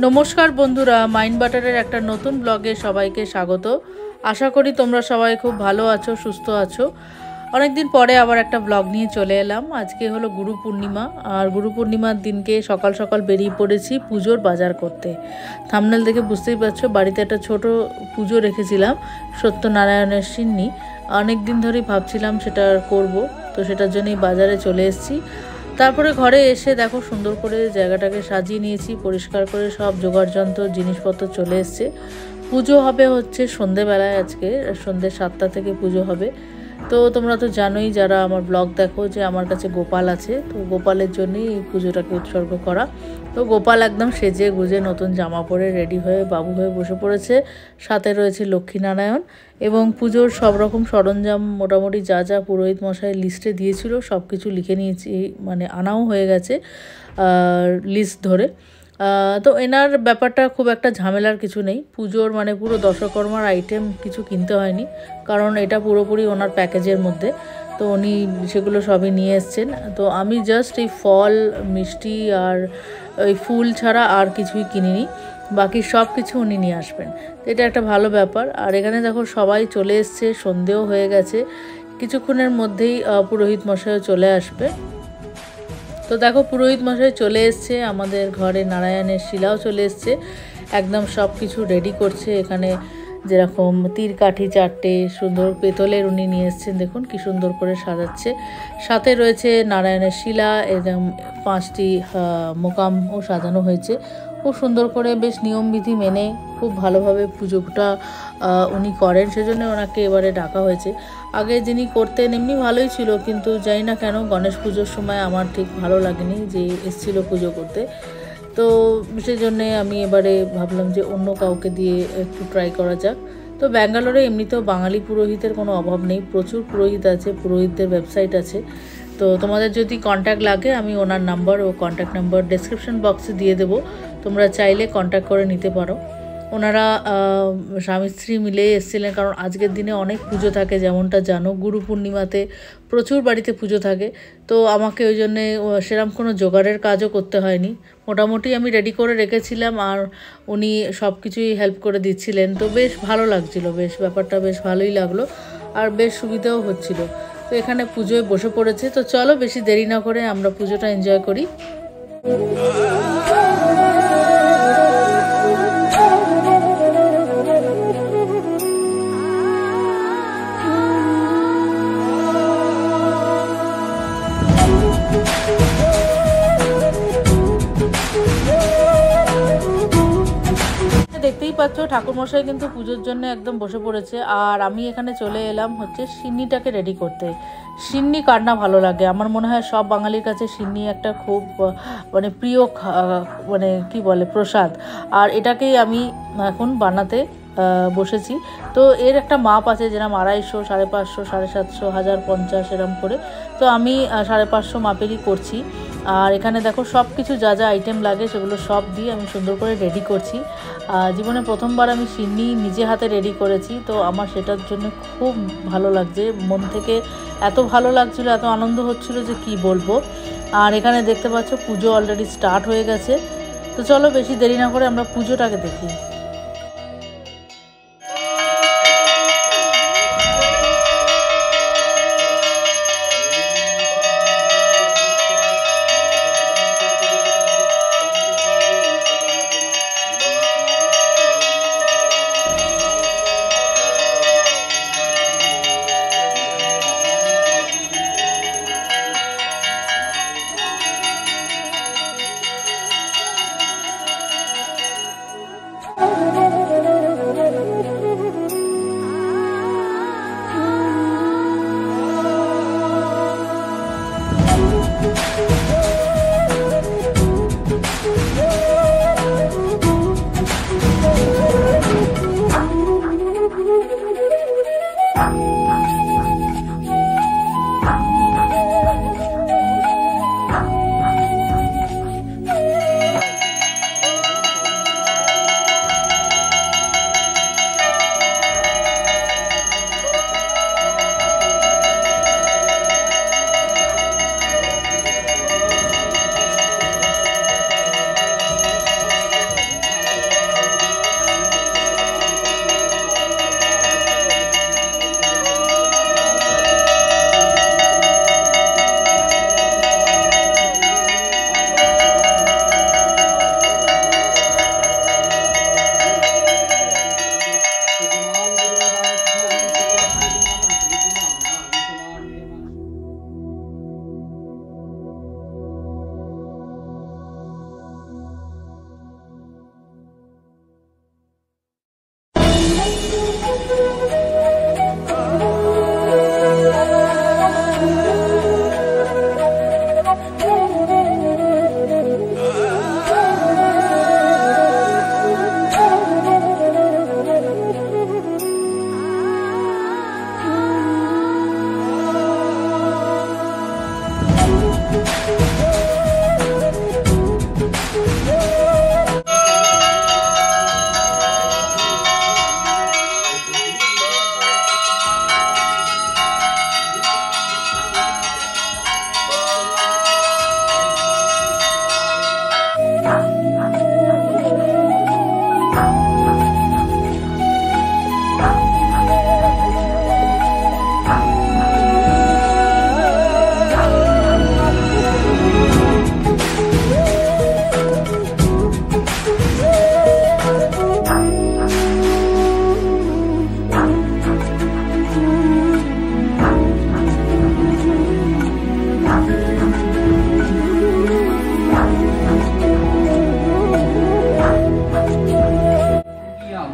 নমস্কার বন্ধুরা, মাইন্ড বাটারের একটা নতুন ব্লগে সবাইকে স্বাগত। আশা করি তোমরা সবাই খুব ভালো আছো, সুস্থ আছো। অনেকদিন পরে আবার একটা ব্লগ নিয়ে চলে এলাম। আজকে হলো গুরু পূর্ণিমা, আর গুরু পূর্ণিমার দিনকে সকাল সকাল বেরিয়ে পড়েছি পুজোর বাজার করতে। থাম্বনেল দেখে বুঝতেই পারছো, বাড়িতে একটা ছোট পুজো রেখেছিলাম সত্যনারায়ণের সিন্নি। অনেক দিন ধরেই ভাবছিলাম সেটা করব, তো সেটার জন্যই বাজারে চলে এসেছি। তারপরে ঘরে এসে দেখো সুন্দর করে জায়গাটাকে সাজিয়ে নিয়েছি, পরিষ্কার করে সব জোগাড়যন্ত্র জিনিসপত্র চলে এসছে। পুজো হবে হচ্ছে সন্ধেবেলায়, আজকে সন্ধ্যে 7টা থেকে পুজো হবে। তো তোমরা তো জানোই যারা আমার ব্লগ দেখো যে আমার কাছে গোপাল আছে, তো গোপালের জন্যই এই পুজোটাকে উৎসর্গ করা। তো গোপাল একদম সেজে গুজে নতুন জামা পরে রেডি হয়ে বাবু হয়ে বসে পড়েছে। সাথে রয়েছে লক্ষ্মীনারায়ণ এবং পুজোর সব রকম সরঞ্জাম মোটামুটি যা যা পুরোহিত মশাই লিস্টে দিয়েছিল সব কিছু লিখে নিয়েছি, মানে আনাও হয়ে গেছে লিস্ট ধরে। তো এনার ব্যাপারটা খুব একটা ঝামেলার কিছু নেই। পুজোর মানে পুরো দশকর্মার আইটেম কিছু কিনতে হয়নি, কারণ এটা পুরোপুরি ওনার প্যাকেজের মধ্যে। তো উনি সেগুলো সবই নিয়ে এসছেন। তো আমি জাস্ট এই ফল, মিষ্টি আর ওই ফুল ছাড়া আর কিছুই কিনিনি, বাকি সব কিছু উনি নিয়ে আসবেন। তো এটা একটা ভালো ব্যাপার। আর এখানে দেখো সবাই চলে এসছে, সন্ধেও হয়ে গেছে, কিছুক্ষণের মধ্যেই পুরোহিত মশাইও চলে আসবে। তো দেখো পুরোহিত মশাই চলে এসছে, আমাদের ঘরে নারায়ণের শিলাও চলে এসছে, একদম সব কিছু রেডি করছে। এখানে যেরকম তীর কাঠি 4টে সুন্দর পেতলের উনি নিয়ে এসছেন, দেখুন কি সুন্দর করে সাজাচ্ছে। সাথে রয়েছে নারায়ণের শিলা, এরকম 5টি মোকামও সাজানো হয়েছে খুব সুন্দর করে, বেশ নিয়মবিধি মেনে খুব ভালোভাবে পুজোটা উনি করেন, সেজন্য ওনাকে এবারে ডাকা হয়েছে। আগে যিনি করতেন এমনি ভালোই ছিল, কিন্তু জানি না কেন গণেশ পুজোর সময় আমার ঠিক ভালো লাগেনি যে এসেছিলো পুজো করতে। তো সেই জন্যে আমি এবারে ভাবলাম যে অন্য কাউকে দিয়ে একটু ট্রাই করা যাক। তো ব্যাঙ্গালোরে এমনিতেও বাঙালি পুরোহিতের কোনো অভাব নেই, প্রচুর পুরোহিত আছে, পুরোহিতদের ওয়েবসাইট আছে। তো তোমাদের যদি কন্ট্যাক্ট লাগে আমি ওনার নাম্বার ও কন্ট্যাক্ট নাম্বার ডেসক্রিপশন বক্সে দিয়ে দেবো, তোমরা চাইলে কন্ট্যাক্ট করে নিতে পারো। ওনারা স্বামী স্ত্রী মিলেই এসেছিলেন, কারণ আজকের দিনে অনেক পুজো থাকে, যেমনটা জানো গুরু পূর্ণিমাতে প্রচুর বাড়িতে পুজো থাকে। তো আমাকে ওই জন্যে সেরকম কোনো জোগাড়ের কাজও করতে হয়নি, মোটামুটি আমি রেডি করে রেখেছিলাম, আর উনি সব কিছুই হেল্প করে দিচ্ছিলেন। তো বেশ ভালো লাগছিলো, বেশ ব্যাপারটা বেশ ভালোই লাগলো, আর বেশ সুবিধাও হচ্ছিল। তো এখানে পুজোয় বসে পড়েছে, তো চলো বেশি দেরি না করে আমরা পুজোটা এনজয় করি। দেখতেই পাচ্ছ ঠাকুরমশাই কিন্তু পুজোর জন্য একদম বসে পড়েছে, আর আমি এখানে চলে এলাম হচ্ছে সিন্নিটাকে রেডি করতে। সিন্নি কার না ভালো লাগে, আমার মনে হয় সব বাঙালির কাছে সিন্নি একটা খুব মানে প্রিয় মানে কি বলে প্রসাদ। আর এটাকেই আমি এখন বানাতে বসেছি। তো এর একটা মাপ আছে, যেরকম 250, 550, 750, 1050 এরম করে। তো আমি 550 মাপেরই করছি। আর এখানে দেখো সব কিছু যা যা আইটেম লাগে সেগুলো সব দিয়ে আমি সুন্দর করে রেডি করছি। জীবনে প্রথমবার আমি সিন্নি নিজে হাতে রেডি করেছি, তো আমার সেটার জন্য খুব ভালো লাগছে, মন থেকে এত ভালো লাগছিলো, এত আনন্দ হচ্ছিলো যে কি বলবো। আর এখানে দেখতে পাচ্ছ পুজো অলরেডি স্টার্ট হয়ে গেছে। তো চলো বেশি দেরি না করে আমরা পুজোটাকে দেখি।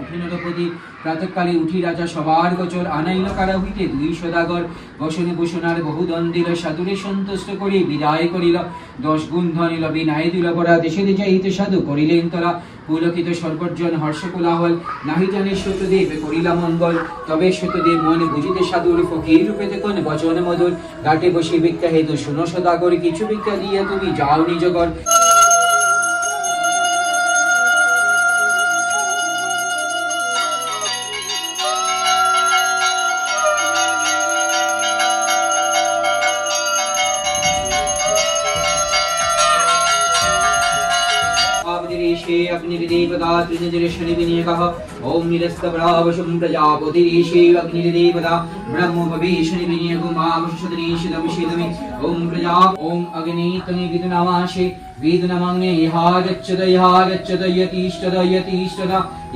উঠিনর প্রতি প্রাতঃকালে উঠি রাজা সবার গোচর আনাইল কারা হইতে 2 সদাগর বসনে বসনার বহুদন দিল সাধুরে সন্তুষ্ট করি বিদায় করিল 10 গুণ ধনিল বিনায় দিল বরা দেশে যাইতে সাধু করিলেন তোরা পুলকিত সর্বজন হর্ষ কোলাহল নাহি জানে সত্যদেব করিলা মঙ্গল তবে সত্যদেব মনে বুঝিতে সাধুর ফকির রূপেতে কোন বচন মধুর ঘাটে বসে ভিক্ষা হেতু শুনো সদাগর কিছু ভিক্ষা দিয়া তুমি যাও নিজ ঘর अग्निदेवता त्रिजरे विनियकः ओम निरस्तब्रावशुं प्रजापतिरीशे अग्निदेवता ब्रह्मोपवेशनि विनियको मावशुदरीशिदमिशिदमि ओम प्रजा ओम अग्नि तनि विदुनामाशे वेदनमग्ने यतीष्टद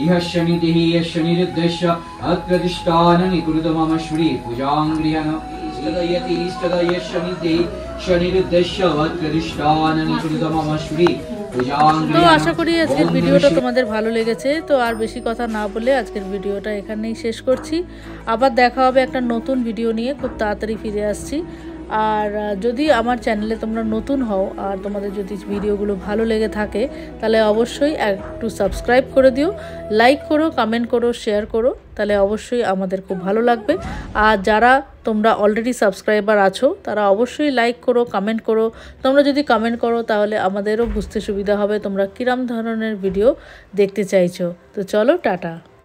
इह शनितिः शनिरुद्धस्य अत्रदिष्टाननि कुरुत मम श्री पूजां गृहण इष्टद शनितिः शनिरुद्धस्य अत्रदिष्टाननि कुरुत मम श्री। তো আশা করি আজকের ভিডিওটা তোমাদের ভালো লেগেছে। তো আর বেশি কথা না বলে আজকের ভিডিওটা এখানেই শেষ করছি। আবার দেখা হবে একটা নতুন ভিডিও নিয়ে, খুব তাড়াতাড়ি ফিরে আসছি। আর যদি আমার চ্যানেলে তোমরা নতুন হও আর তোমাদের যদি ভিডিওগুলো ভালো লেগে থাকে তাহলে অবশ্যই একটু সাবস্ক্রাইব করে দিও, লাইক করো, কমেন্ট করো, শেয়ার করো, তাহলে অবশ্যই আমাদের খুব ভালো লাগবে। আর যারা তোমরা অলরেডি সাবস্ক্রাইবার আছো তারা অবশ্যই লাইক করো, কমেন্ট করো। তোমরা যদি কমেন্ট করো তাহলে আমাদেরও বুঝতে সুবিধা হবে তোমরা কিরম ধরনের ভিডিও দেখতে চাইছো। তো চলো, টাটা।